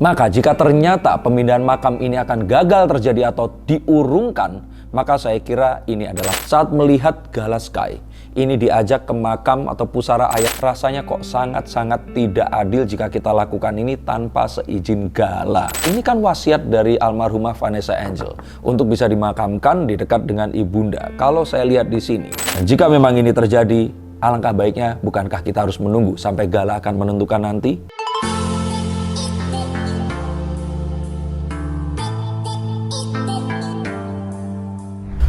Maka jika ternyata pemindahan makam ini akan gagal terjadi atau diurungkan, maka saya kira ini adalah saat melihat Gala Sky ini diajak ke makam atau pusara ayah, rasanya kok sangat-sangat tidak adil jika kita lakukan ini tanpa seizin Gala. Ini kan wasiat dari almarhumah Vanessa Angel untuk bisa dimakamkan di dekat dengan ibunda. Kalau saya lihat di sini, dan jika memang ini terjadi, alangkah baiknya bukankah kita harus menunggu sampai Gala akan menentukan nanti?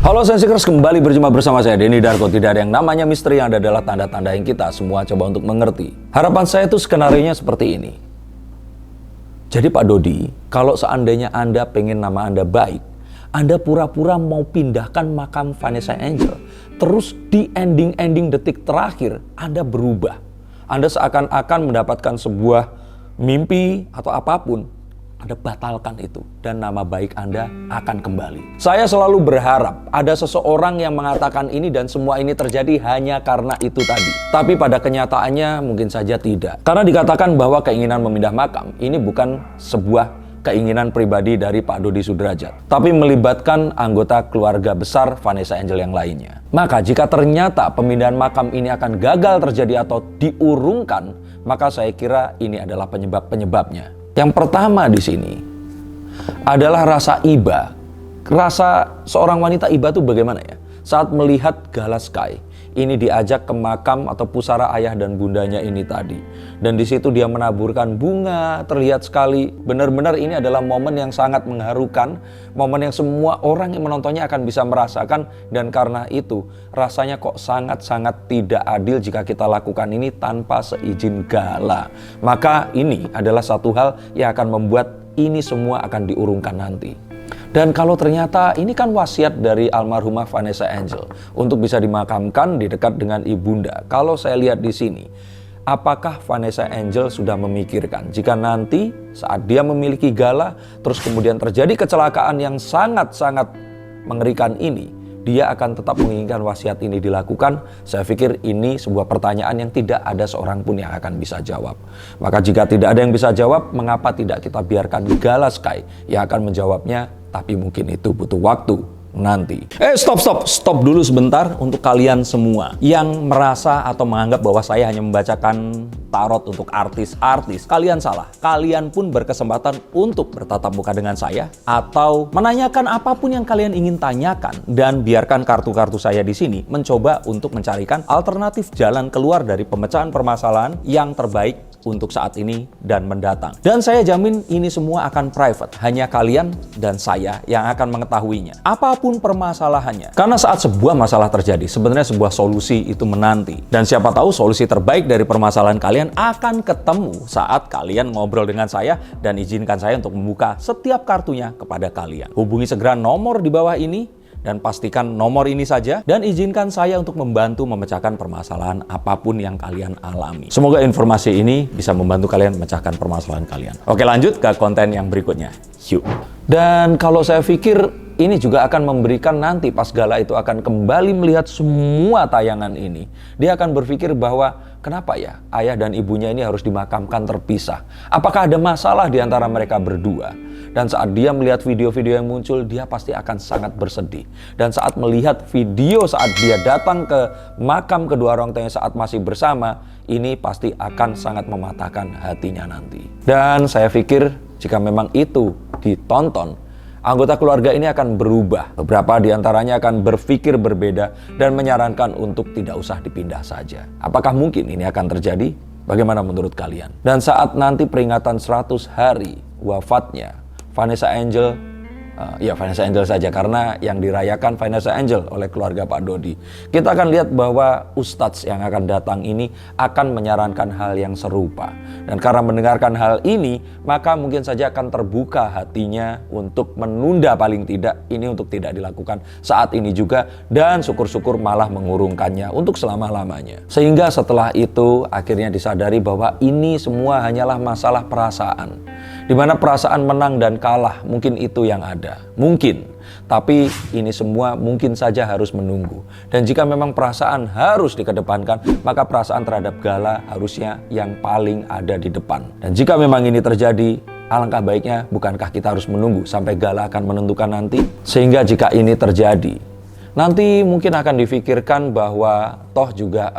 Halo Sensikers, kembali berjumpa bersama saya Denny Darko. Tidak ada yang namanya misteri, yang ada adalah tanda-tanda yang kita semua coba untuk mengerti. Harapan saya itu skenarionya seperti ini. Jadi Pak Dodi, kalau seandainya Anda pengen nama Anda baik, Anda pura-pura mau pindahkan makam Vanessa Angel, terus di ending detik terakhir Anda berubah. Anda seakan-akan mendapatkan sebuah mimpi atau apapun, Anda batalkan itu dan nama baik Anda akan kembali. Saya selalu berharap ada seseorang yang mengatakan ini dan semua ini terjadi hanya karena itu tadi. Tapi pada kenyataannya mungkin saja tidak. Karena dikatakan bahwa keinginan memindah makam ini bukan sebuah keinginan pribadi dari Pak Dodi Sudrajat, tapi melibatkan anggota keluarga besar Vanessa Angel yang lainnya. Maka jika ternyata pemindahan makam ini akan gagal terjadi atau diurungkan, maka saya kira ini adalah penyebab-penyebabnya. Yang pertama di sini adalah rasa iba. Rasa seorang wanita iba itu bagaimana ya? Saat melihat Gala Sky ini diajak ke makam atau pusara ayah dan bundanya ini tadi. Dan di situ dia menaburkan bunga, terlihat sekali. Benar-benar ini adalah momen yang sangat mengharukan, momen yang semua orang yang menontonnya akan bisa merasakan. Dan karena itu rasanya kok sangat-sangat tidak adil jika kita lakukan ini tanpa seizin Gala. Maka ini adalah satu hal yang akan membuat ini semua akan diurungkan nanti. Dan kalau ternyata ini kan wasiat dari almarhumah Vanessa Angel untuk bisa dimakamkan di dekat dengan ibunda. Kalau saya lihat di sini, apakah Vanessa Angel sudah memikirkan jika nanti saat dia memiliki Gala, terus kemudian terjadi kecelakaan yang sangat-sangat mengerikan ini, dia akan tetap menginginkan wasiat ini dilakukan? Saya pikir ini sebuah pertanyaan yang tidak ada seorang pun yang akan bisa jawab. Maka jika tidak ada yang bisa jawab, mengapa tidak kita biarkan Gala Sky yang akan menjawabnya? Tapi mungkin itu butuh waktu nanti. Stop dulu sebentar untuk kalian semua yang merasa atau menganggap bahwa saya hanya membacakan tarot untuk artis-artis. Kalian salah. Kalian pun berkesempatan untuk bertatap muka dengan saya atau menanyakan apapun yang kalian ingin tanyakan, dan biarkan kartu-kartu saya di sini mencoba untuk mencarikan alternatif jalan keluar dari pemecahan permasalahan yang terbaik untuk saat ini dan mendatang. Dan saya jamin ini semua akan private. Hanya kalian dan saya yang akan mengetahuinya. Apapun permasalahannya. Karena saat sebuah masalah terjadi, sebenarnya sebuah solusi itu menanti. Dan siapa tahu solusi terbaik dari permasalahan kalian akan ketemu saat kalian ngobrol dengan saya dan izinkan saya untuk membuka setiap kartunya kepada kalian. Hubungi segera nomor di bawah ini dan pastikan nomor ini saja, dan izinkan saya untuk membantu memecahkan permasalahan apapun yang kalian alami. Semoga informasi ini bisa membantu kalian memecahkan permasalahan kalian. Oke, lanjut ke konten yang berikutnya. Yuk. Dan kalau saya pikir ini juga akan memberikan nanti pas Gala itu akan kembali melihat semua tayangan ini. Dia akan berpikir bahwa kenapa ya ayah dan ibunya ini harus dimakamkan terpisah? Apakah ada masalah di antara mereka berdua? Dan saat dia melihat video-video yang muncul, dia pasti akan sangat bersedih. Dan saat melihat video saat dia datang ke makam kedua orang tuanya saat masih bersama, ini pasti akan sangat mematahkan hatinya nanti. Dan saya pikir jika memang itu ditonton, anggota keluarga ini akan berubah. Beberapa di antaranya akan berpikir berbeda dan menyarankan untuk tidak usah dipindah saja. Apakah mungkin ini akan terjadi? Bagaimana menurut kalian? Dan saat nanti peringatan 100 hari wafatnya Vanessa Angel, Vanessa Angel saja karena yang dirayakan Vanessa Angel oleh keluarga Pak Dodi. Kita akan lihat bahwa ustadz yang akan datang ini akan menyarankan hal yang serupa. Dan karena mendengarkan hal ini, maka mungkin saja akan terbuka hatinya untuk menunda paling tidak ini untuk tidak dilakukan saat ini juga, dan syukur-syukur malah mengurungkannya untuk selama-lamanya. Sehingga setelah itu akhirnya disadari bahwa ini semua hanyalah masalah perasaan. Di mana perasaan menang dan kalah, mungkin itu yang ada. Mungkin. Tapi ini semua mungkin saja harus menunggu. Dan jika memang perasaan harus dikedepankan, maka perasaan terhadap Gala harusnya yang paling ada di depan. Dan jika memang ini terjadi, alangkah baiknya bukankah kita harus menunggu sampai Gala akan menentukan nanti? Sehingga jika ini terjadi, nanti mungkin akan difikirkan bahwa toh juga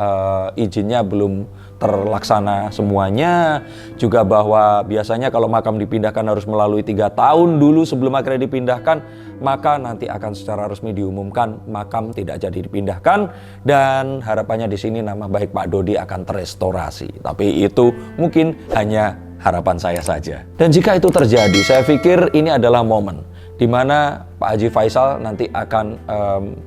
izinnya belum terlaksana semuanya, juga bahwa biasanya kalau makam dipindahkan harus melalui 3 tahun dulu sebelum akhirnya dipindahkan, maka nanti akan secara resmi diumumkan makam tidak jadi dipindahkan, dan harapannya di sini nama baik Pak Dodi akan terestorasi. Tapi itu mungkin hanya harapan saya saja. Dan jika itu terjadi, saya pikir ini adalah momen di mana Pak Haji Faisal nanti akan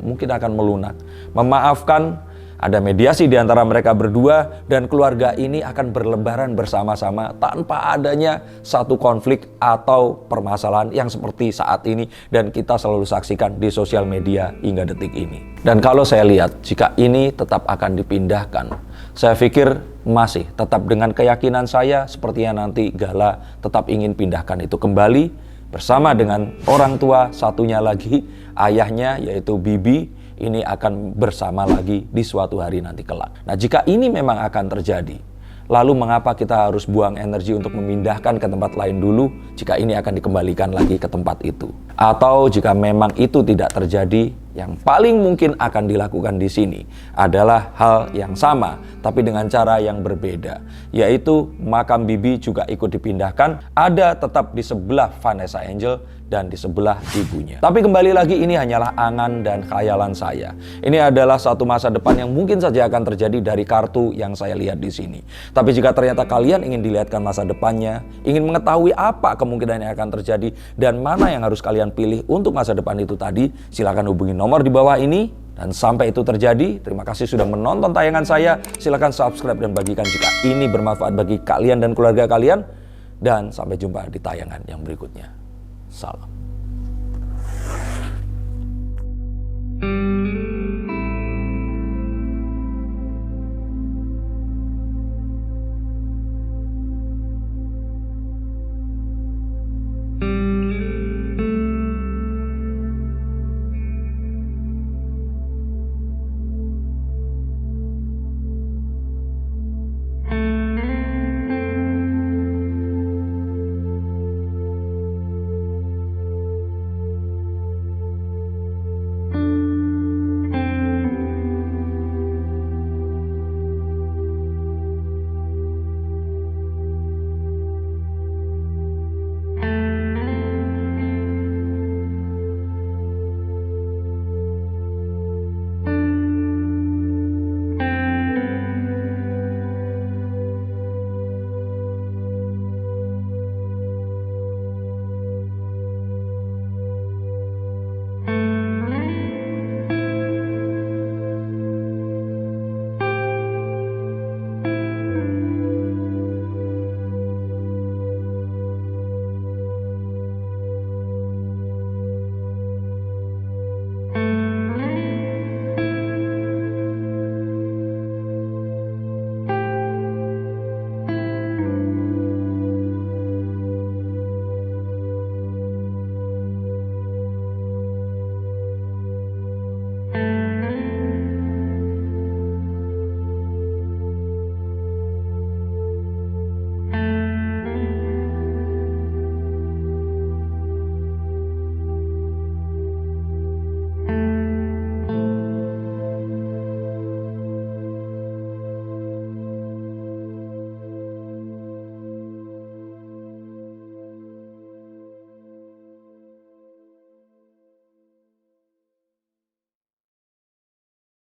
mungkin akan melunak, memaafkan, ada mediasi di antara mereka berdua, dan keluarga ini akan berlebaran bersama-sama tanpa adanya satu konflik atau permasalahan yang seperti saat ini dan kita selalu saksikan di sosial media hingga detik ini. Dan kalau saya lihat jika ini tetap akan dipindahkan, saya pikir masih tetap dengan keyakinan saya sepertinya nanti Gala tetap ingin pindahkan itu kembali bersama dengan orang tua satunya lagi, ayahnya yaitu Bibi, ini akan bersama lagi di suatu hari nanti kelak. Nah, jika ini memang akan terjadi, lalu mengapa kita harus buang energi untuk memindahkan ke tempat lain dulu jika ini akan dikembalikan lagi ke tempat itu? Atau jika memang itu tidak terjadi, yang paling mungkin akan dilakukan di sini adalah hal yang sama, tapi dengan cara yang berbeda, yaitu makam Bibi juga ikut dipindahkan, ada tetap di sebelah Vanessa Angel dan di sebelah ibunya. Tapi kembali lagi, ini hanyalah angan dan khayalan saya. Ini adalah satu masa depan yang mungkin saja akan terjadi dari kartu yang saya lihat di sini. Tapi jika ternyata kalian ingin dilihatkan masa depannya, ingin mengetahui apa kemungkinan yang akan terjadi dan mana yang harus kalian pilih untuk masa depan itu tadi, silakan hubungi nomor di bawah ini. Dan sampai itu terjadi, terima kasih sudah menonton tayangan saya. Silakan subscribe dan bagikan jika ini bermanfaat bagi kalian dan keluarga kalian. Dan sampai jumpa di tayangan yang berikutnya. Salam.